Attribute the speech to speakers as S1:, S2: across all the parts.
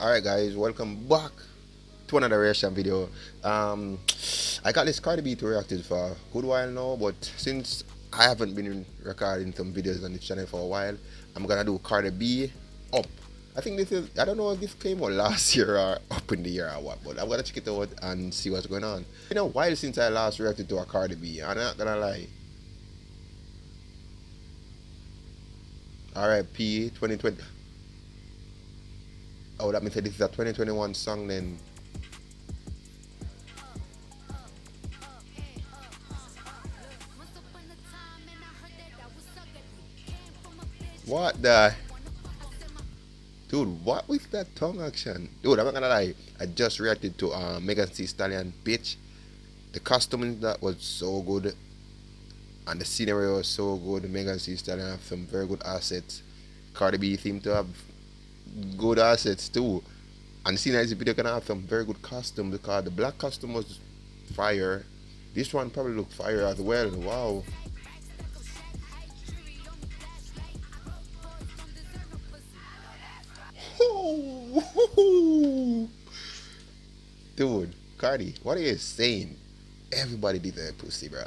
S1: Alright guys, welcome back to another reaction video. I got this Cardi B to react to for a good while now, but since I haven't been recording some videos on this channel for a while, I'm gonna do Cardi B up. I think this is, I don't know if this came out last year or up in the year or what, but I'm gonna check it out and see what's going on. It's been a while since I last reacted to a Cardi B, I'm not gonna lie. RIP 2020. Oh, that means that this is a 2021 song then. What the? Dude, what was that tongue action? Dude, I'm not gonna lie. I just reacted to Megan Thee Stallion Bitch. The costume in that was so good. And the scenery was so good. Megan Thee Stallion have some very good assets. Cardi B seemed to have good assets too. And seeing as the video gonna have some very good costume because the black costume was fire. This one probably looked fire as well. Wow. Dude, Cardi, what are you saying? Everybody deserve pussy, bro.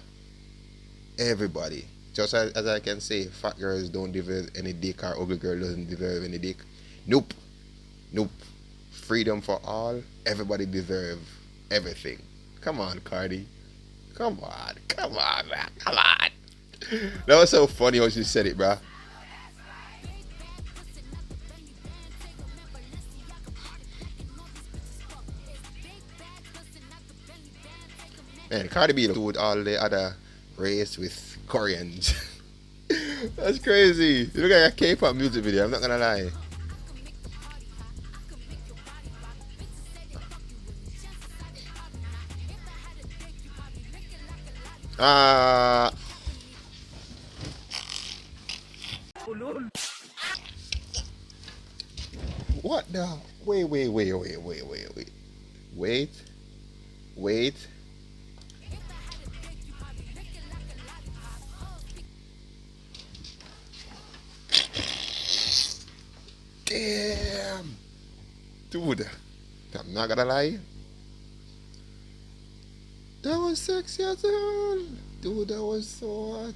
S1: Everybody. Just as I can say, fat girls don't deserve any dick or ugly girl doesn't deserve any dick. Nope. Nope. Freedom for all. Everybody deserve everything. Come on, Cardi. Come on. Come on, man. Come on. That was so funny when she said it, bro. Man, Cardi B with all the other race with Koreans. That's crazy. You look like a K-pop music video, I'm not gonna lie. Uh what the wait. Wait. Damn. Dude. I'm not gonna lie. That was sexy as hell. Dude, that was so hot.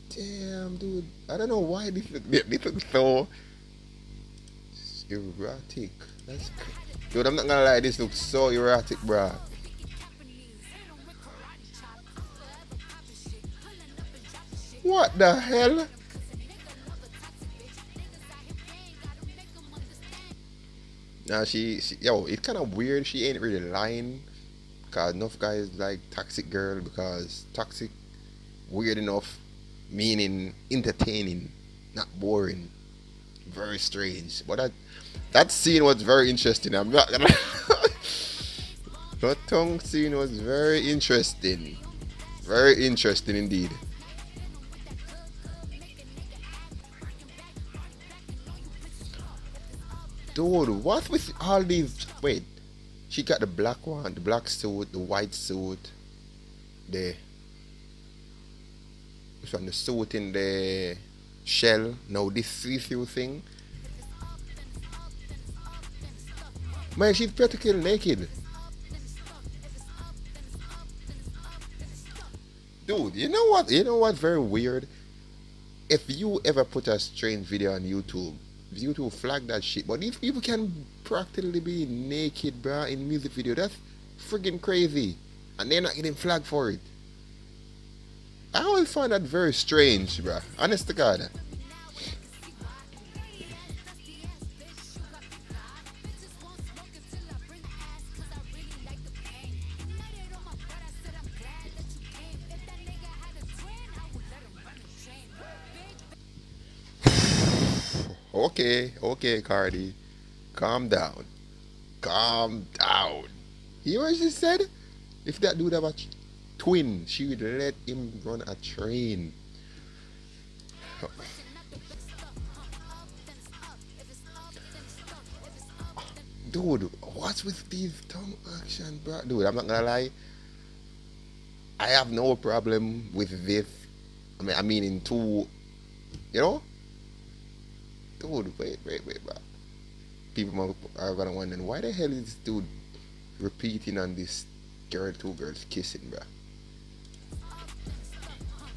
S1: Damn, dude. I don't know why this looks so erratic. Dude, I'm not gonna lie, this looks so erratic, bruh. What the hell? Now yo, it's kind of weird. She ain't really lying, cause enough guys like toxic girl because toxic, weird enough, meaning entertaining, not boring. Very strange. But that scene was very interesting. I'm not gonna. That tongue scene was very interesting. Very interesting indeed. Dude, what with all these? Wait, she got the black one, the black suit, the white suit, the which one? The suit in the shell. Now this see-through thing. Man, she's practically naked. Dude, you know what? You know what's very weird? If you ever put a strange video on YouTube, YouTube flag that shit. But these people can practically be naked, bruh, in music video. That's friggin' crazy. And they're not getting flagged for it. I always find that very strange, bruh. Honest to God. Okay, okay, Cardi. Calm down. Calm down. You hear what she said? If that dude have a twin, she would let him run a train. Dude, what's with these tongue action, bro? Dude, I'm not gonna lie. I have no problem with this. I mean, in two, you know? Dude, wait, bro. people are gonna wonder why the hell is this dude repeating on this girl, two girls kissing, bro.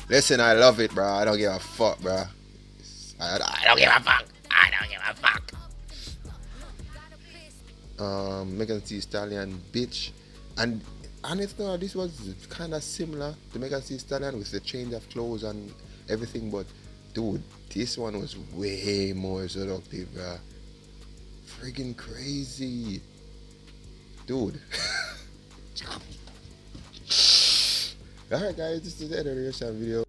S1: Listen, I love it, bro. I don't give a fuck, bro. I don't give a fuck. I don't give a fuck. Megan Thee Stallion, bitch, and honestly, no, this was kind of similar to Megan Thee Stallion with the change of clothes and everything, but dude, this one was way more seductive, bro. Friggin' crazy, dude. Alright, guys, this is the end of the reaction video.